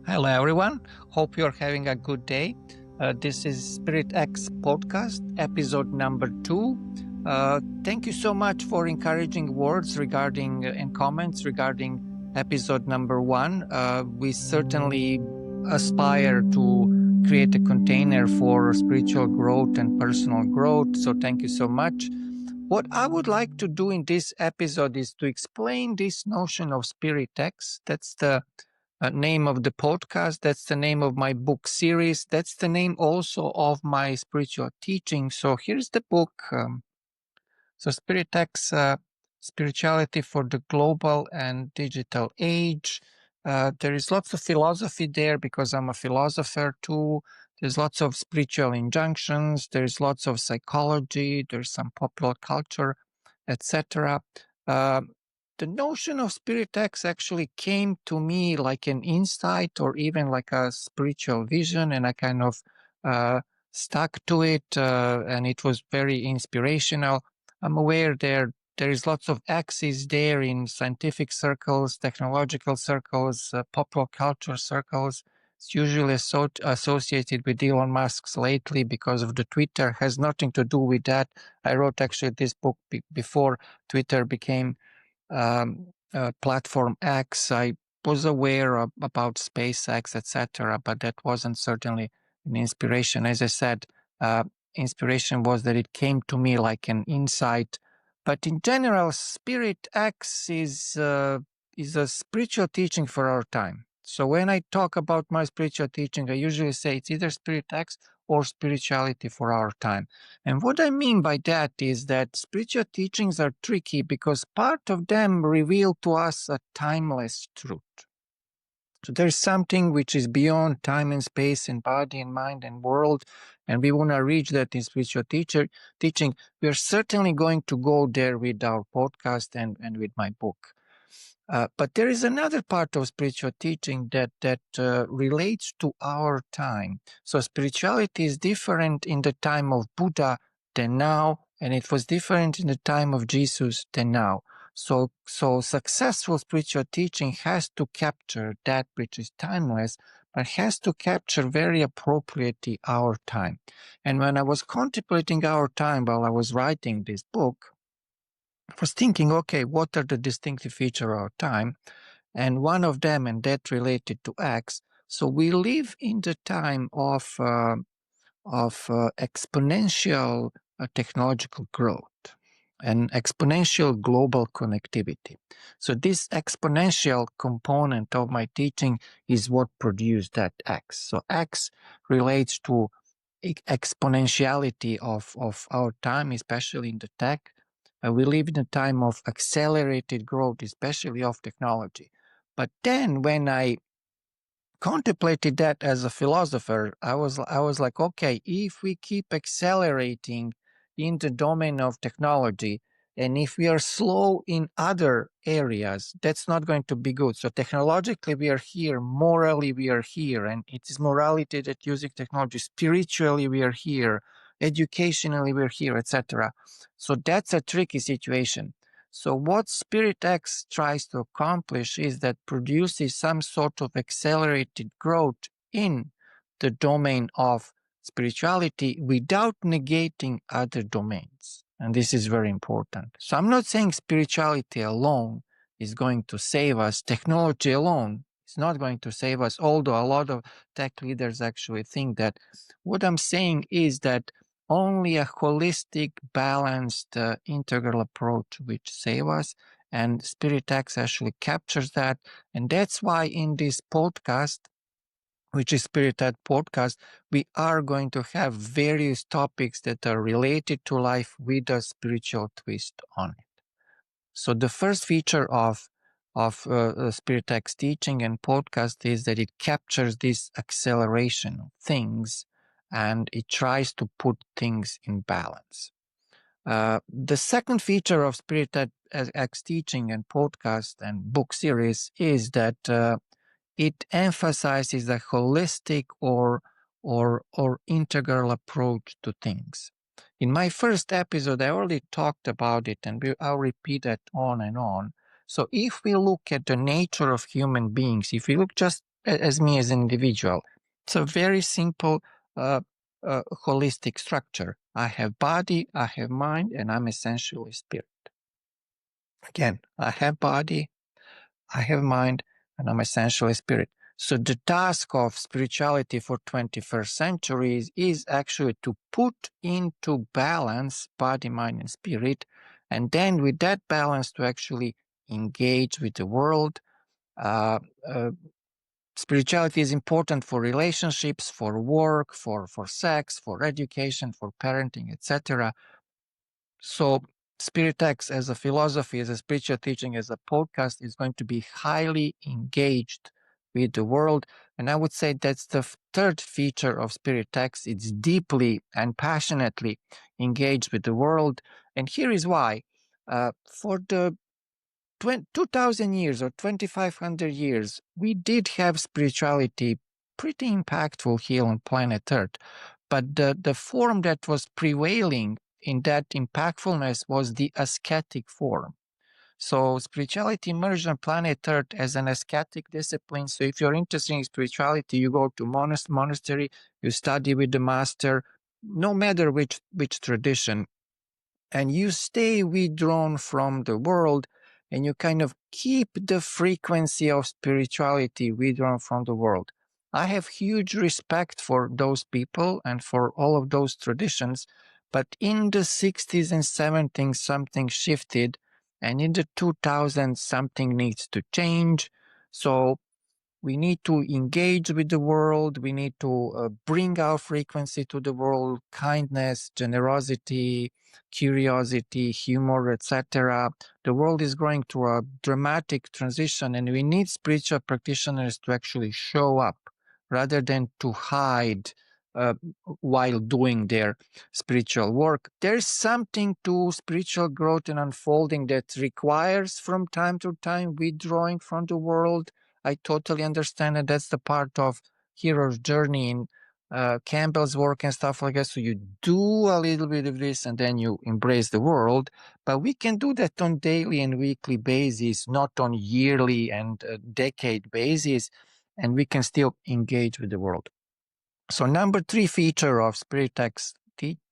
Hello, everyone. Hope you're having a good day. This is SpiritX podcast, episode number 2. Thank you so much for encouraging words regarding and comments regarding episode number 1. We certainly aspire to create a container for spiritual growth and personal growth. So thank you so much. What I would like to do in this episode is to explain this notion of SpiritX. That's the name of the podcast. That's the name of my book series. That's the name also of my spiritual teaching. So here's the book. So SpiritX, Spirituality for the Global and Digital Age. There is lots of philosophy there because I'm a philosopher too. There's lots of spiritual injunctions. There's lots of psychology. There's some popular culture, etc. The notion of SpiritX actually came to me like an insight or even like a spiritual vision, and I kind of stuck to it, and it was very inspirational. I'm aware there is lots of axes there in scientific circles, technological circles, popular culture circles. It's usually associated with Elon Musk's lately because of the Twitter. Has nothing to do with that. I wrote actually this book before Twitter became Platform X. I was aware about SpaceX, etc., but that wasn't certainly an inspiration. As I said, inspiration was that it came to me like an insight. But in general, SpiritX is a spiritual teaching for our time. So when I talk about my spiritual teaching, I usually say it's either SpiritX or spirituality for our time. And what I mean by that is that spiritual teachings are tricky because part of them reveal to us a timeless truth. So there's something which is beyond time and space and body and mind and world, and we want to reach that in spiritual teaching. We are certainly going to go there with our podcast and with my book. But there is another part of spiritual teaching that relates to our time. So spirituality is different in the time of Buddha than now, and it was different in the time of Jesus than now. So successful spiritual teaching has to capture that which is timeless, but has to capture very appropriately our time. And when I was contemplating our time while I was writing this book, I was thinking, okay, what are the distinctive features of our time? And one of them, and that related to X. So we live in the time of exponential technological growth and exponential global connectivity. So this exponential component of my teaching is what produced that X. So X relates to exponentiality of our time, especially in the tech. We live in a time of accelerated growth, especially of technology. But then when I contemplated that as a philosopher, I was like, okay, if we keep accelerating in the domain of technology, and if we are slow in other areas, that's not going to be good. So technologically, we are here. Morally, we are here. And it is morality that using technology. Spiritually, we are here. Educationally, we're here, etc. So that's a tricky situation. So what SpiritX tries to accomplish is that produces some sort of accelerated growth in the domain of spirituality without negating other domains. And this is very important. So I'm not saying spirituality alone is going to save us. Technology alone is not going to save us, although a lot of tech leaders actually think that. What I'm saying is that only a holistic, balanced, integral approach which save us, and SpiritX actually captures that. And that's why in this podcast, which is SpiritX podcast, we are going to have various topics that are related to life with a spiritual twist on it. So the first feature of SpiritX teaching and podcast is that it captures this acceleration of things, and it tries to put things in balance. The second feature of SpiritX teaching and podcast and book series is that it emphasizes a holistic or integral approach to things. In my first episode, I already talked about it, and I'll repeat that on and on. So if we look at the nature of human beings, if we look just as me as an individual. It's a very simple, holistic structure. I have body, I have mind, and I'm essentially spirit. Again, I have body, I have mind, and I'm essentially spirit. So the task of spirituality for 21st century is actually to put into balance body, mind, and spirit, and then with that balance to actually engage with the world. Spirituality is important for relationships, for work, for sex, for education, for parenting, etc. So SpiritX as a philosophy, as a spiritual teaching, as a podcast is going to be highly engaged with the world. And I would say that's the third feature of SpiritX. It's deeply and passionately engaged with the world. And here is why. For the 2,000 years or 2,500 years, we did have spirituality pretty impactful here on planet Earth. But the form that was prevailing in that impactfulness was the ascetic form. So spirituality emerged on planet Earth as an ascetic discipline. So if you're interested in spirituality, you go to monastery, you study with the master, no matter which tradition, and you stay withdrawn from the world, and you kind of keep the frequency of spirituality withdrawn from the world. I have huge respect for those people and for all of those traditions, but in the 60s and 70s, something shifted, and in the 2000s, something needs to change. So we need to engage with the world. We need to bring our frequency to the world, kindness, generosity, curiosity, humor, etc. The world is going through a dramatic transition, and we need spiritual practitioners to actually show up rather than to hide uh, while doing their spiritual work. There's something to spiritual growth and unfolding that requires from time to time withdrawing from the world. I totally understand that that's the part of hero's journey in Campbell's work and stuff like that. So you do a little bit of this and then you embrace the world. But we can do that on daily and weekly basis, not on yearly and decade basis, and we can still engage with the world. So number 3 feature of SpiritX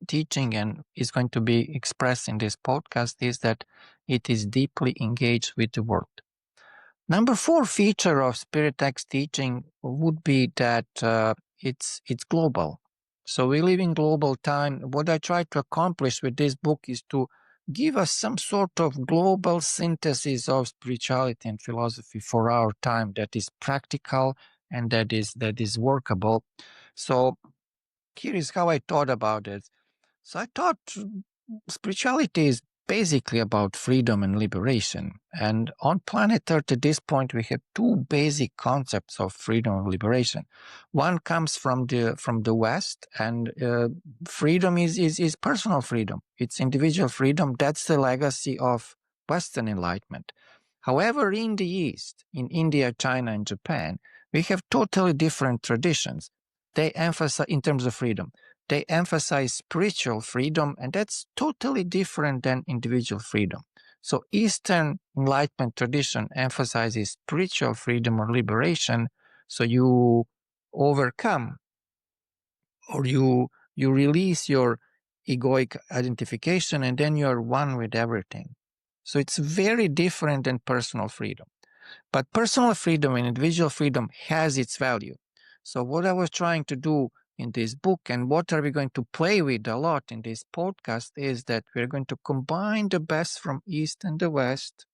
teaching, and is going to be expressed in this podcast, is that it is deeply engaged with the world. Number 4 feature of SpiritX teaching would be that it's global. So we live in global time. What I try to accomplish with this book is to give us some sort of global synthesis of spirituality and philosophy for our time that is practical and that is workable. So here is how I thought about it. So I thought spirituality is basically about freedom and liberation. And on planet Earth at this point, we have 2 basic concepts of freedom and liberation. One comes from the West, and freedom is personal freedom. It's individual freedom. That's the legacy of Western enlightenment. However, in the East, in India, China, and Japan, we have totally different traditions. They emphasize, in terms of freedom, they emphasize spiritual freedom, and that's totally different than individual freedom. So Eastern Enlightenment tradition emphasizes spiritual freedom or liberation. So you overcome, or you release your egoic identification, and then you're one with everything. So it's very different than personal freedom. But personal freedom and individual freedom has its value. So what I was trying to do in this book, and what are we going to play with a lot in this podcast, is that we're going to combine the best from East and the West,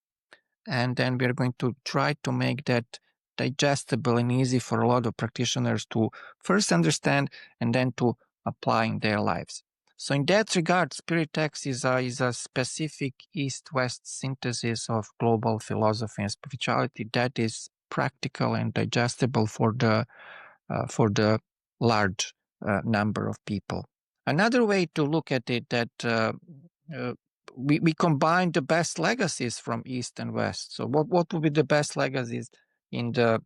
and then we're going to try to make that digestible and easy for a lot of practitioners to first understand and then to apply in their lives. So in that regard, SpiritX is a specific East-West synthesis of global philosophy and spirituality that is practical and digestible for the large number of people. Another way to look at it, that we combine the best legacies from East and West. So what would be the best legacies in the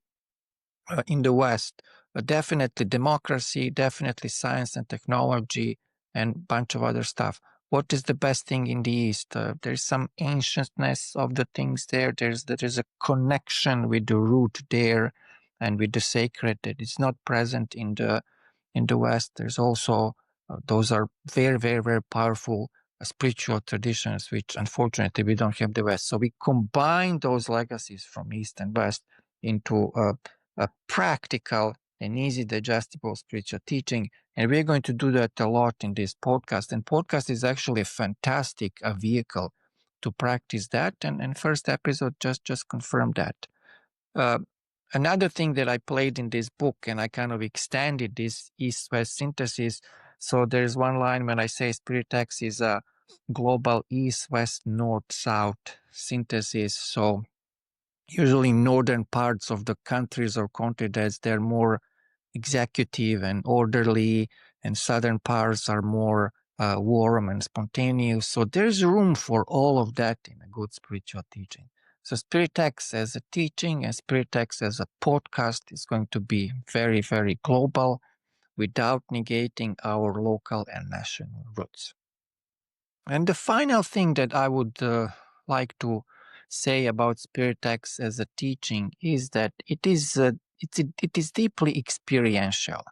West? Definitely democracy, definitely science and technology, and a bunch of other stuff. What is the best thing in the East? There's some ancientness of the things there. There's a connection with the root there. and with the sacred that is not present in the West. There's also those are very, very, very powerful spiritual traditions, which unfortunately we don't have in the West. So we combine those legacies from East and West into a practical and easy digestible spiritual teaching. And we're going to do that a lot in this podcast. And podcast is actually a fantastic vehicle to practice that. And first episode just confirmed that. Another thing that I played in this book, and I kind of extended this East-West synthesis. So there's one line when I say SpiritX is a global East, West, North, South synthesis. So usually northern parts of the countries or continents, they're more executive and orderly, and southern parts are more warm and spontaneous. So there's room for all of that in a good spiritual teaching. So SpiritX as a teaching and SpiritX as a podcast is going to be very, very global without negating our local and national roots. And the final thing that I would like to say about SpiritX as a teaching is that it is deeply experiential.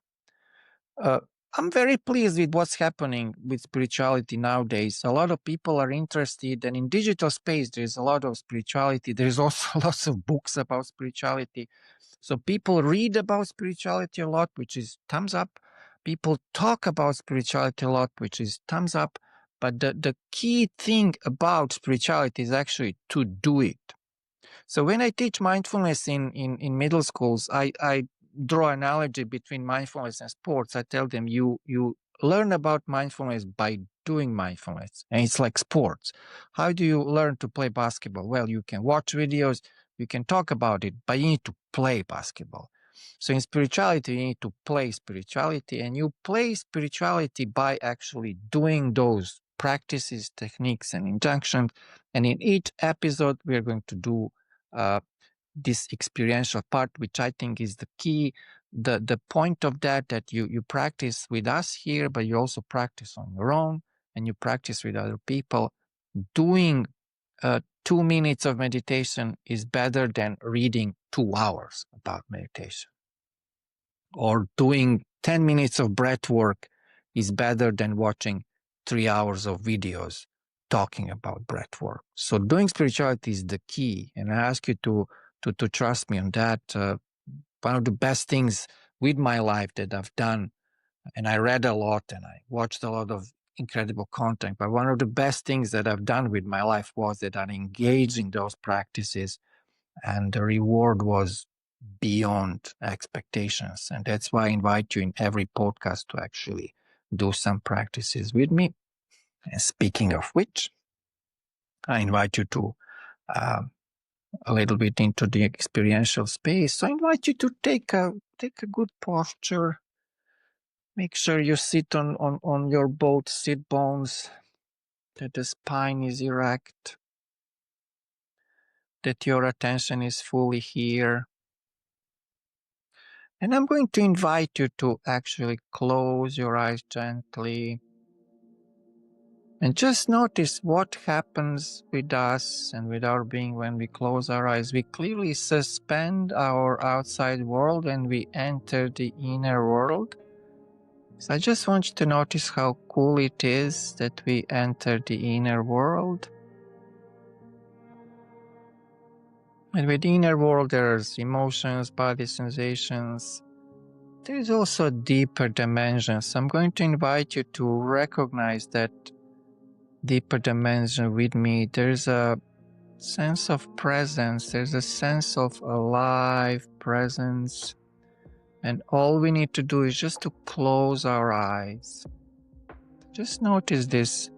I'm very pleased with what's happening with spirituality nowadays. A lot of people are interested, and in digital space, there's a lot of spirituality. There's also lots of books about spirituality. So people read about spirituality a lot, which is thumbs up. People talk about spirituality a lot, which is thumbs up. But the key thing about spirituality is actually to do it. So when I teach mindfulness in middle schools, I draw an analogy between mindfulness and sports. I tell them you learn about mindfulness by doing mindfulness, and it's like sports. How do you learn to play basketball? Well, you can watch videos, you can talk about it, but you need to play basketball. So in spirituality, you need to play spirituality, and you play spirituality by actually doing those practices, techniques, and injunctions. And in each episode, we are going to do this experiential part, which I think is the key. The point of that you practice with us here, but you also practice on your own, and you practice with other people. Doing 2 minutes of meditation is better than reading 2 hours about meditation. Or doing 10 minutes of breath work is better than watching 3 hours of videos talking about breath work. So doing spirituality is the key. And I ask you to trust me on that. One of the best things with my life that I've done, and I read a lot and I watched a lot of incredible content, but one of the best things that I've done with my life was that I engaged in those practices, and the reward was beyond expectations. And that's why I invite you in every podcast to actually do some practices with me. And speaking of which, I invite you to a little bit into the experiential space. So I invite you to take a good posture. Make sure you sit on your both sit bones, that the spine is erect, that your attention is fully here. And I'm going to invite you to actually close your eyes gently and just notice what happens with us and with our being when we close our eyes. We clearly suspend our outside world and we enter the inner world. So I just want you to notice how cool it is that we enter the inner world. And with the inner world, there's emotions, body sensations. There's also a deeper dimension. So I'm going to invite you to recognize that deeper dimension with me. There's a sense of presence. There's a sense of alive presence. And all we need to do is just to close our eyes. Just notice this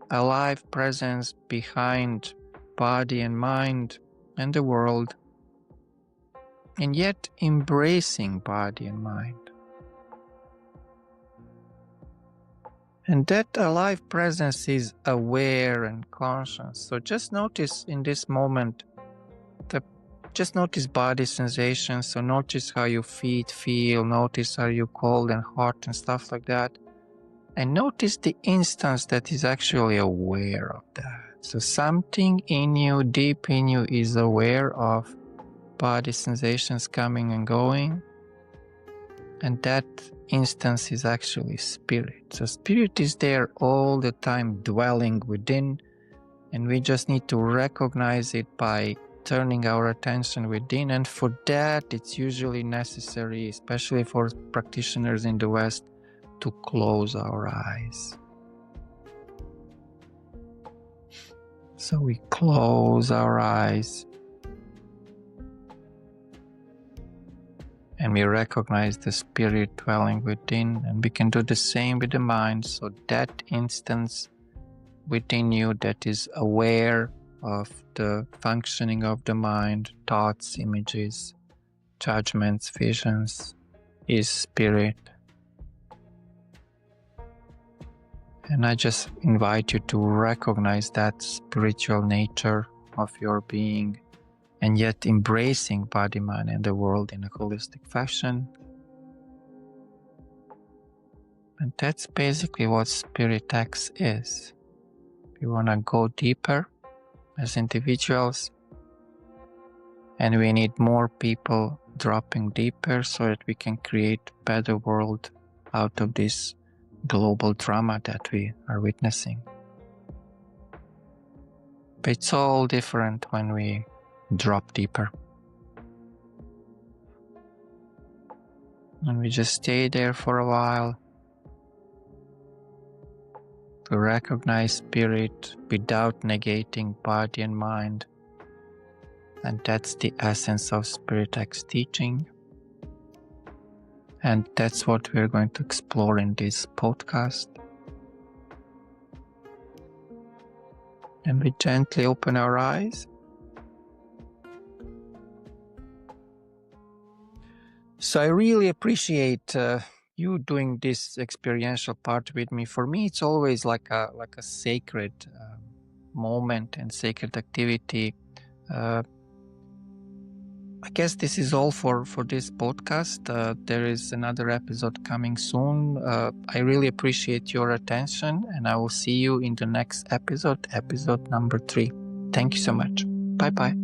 alive presence behind body and mind and the world, and yet embracing body and mind. And that alive presence is aware and conscious. So just notice in this moment, just notice body sensations. So notice how your feet feel, notice how you cold and hot and stuff like that. And notice the instance that is actually aware of that. So something in you, deep in you, is aware of body sensations coming and going. And that instance is actually spirit. So spirit is there all the time, dwelling within, and we just need to recognize it by turning our attention within. And for that, it's usually necessary, especially for practitioners in the West, to close our eyes. So we close our eyes and we recognize the spirit dwelling within, and we can do the same with the mind. So that instance within you that is aware of the functioning of the mind, thoughts, images, judgments, visions, is spirit. And I just invite you to recognize that spiritual nature of your being, and yet embracing body, mind, and the world in a holistic fashion. And that's basically what SpiritX is. We want to go deeper as individuals, and we need more people dropping deeper so that we can create a better world out of this global drama that we are witnessing. But it's all different when we drop deeper. And we just stay there for a while to recognize spirit without negating body and mind. And that's the essence of SpiritX teaching. And that's what we're going to explore in this podcast. And we gently open our eyes. So I really appreciate you doing this experiential part with me. For me, it's always like a sacred moment and sacred activity. I guess this is all for this podcast. There is another episode coming soon. I really appreciate your attention, and I will see you in the next episode number 3. Thank you so much. Bye-bye.